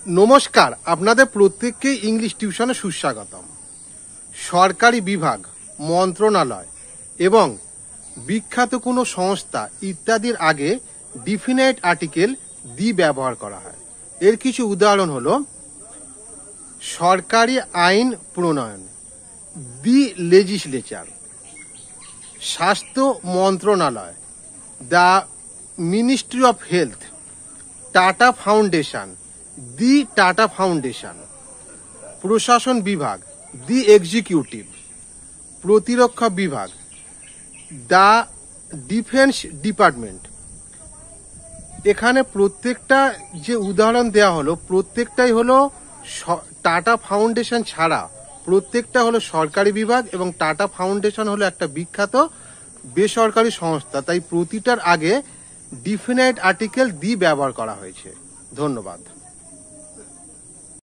নমস্কার, আপনাদের প্রত্যেককে ইংলিশ টিউশনে সুস্বাগতম। সরকারি বিভাগ, মন্ত্রণালয় এবং বিখ্যাত কোনো সংস্থা ইত্যাদির আগে ডিফিনাইট আর্টিকেল দি ব্যবহার করা হয়। এর কিছু উদাহরণ হলো সরকারি আইন প্রণয়ন, দি লেজিসলেচার, স্বাস্থ্য মন্ত্রণালয়, the ministry of health, tata foundation, the tata foundation, প্রশাসন বিভাগ, দি এক্সিকিউটিভ, প্রতিরক্ষা বিভাগ, দ্য ডিফেন্স ডিপার্টমেন্ট। এখানে প্রত্যেকটা যে উদাহরণ দেওয়া হলো প্রত্যেকটাই হলো টাটা ফাউন্ডেশন ছাড়া প্রত্যেকটা হলো সরকারি বিভাগ, এবং টাটা ফাউন্ডেশন হলো একটা বিখ্যাত বেসরকারি সংস্থা। তাই প্রতিটার আগে ডিফিনাইট আর্টিকেল দি ব্যবহার করা হয়েছে। ধন্যবাদ।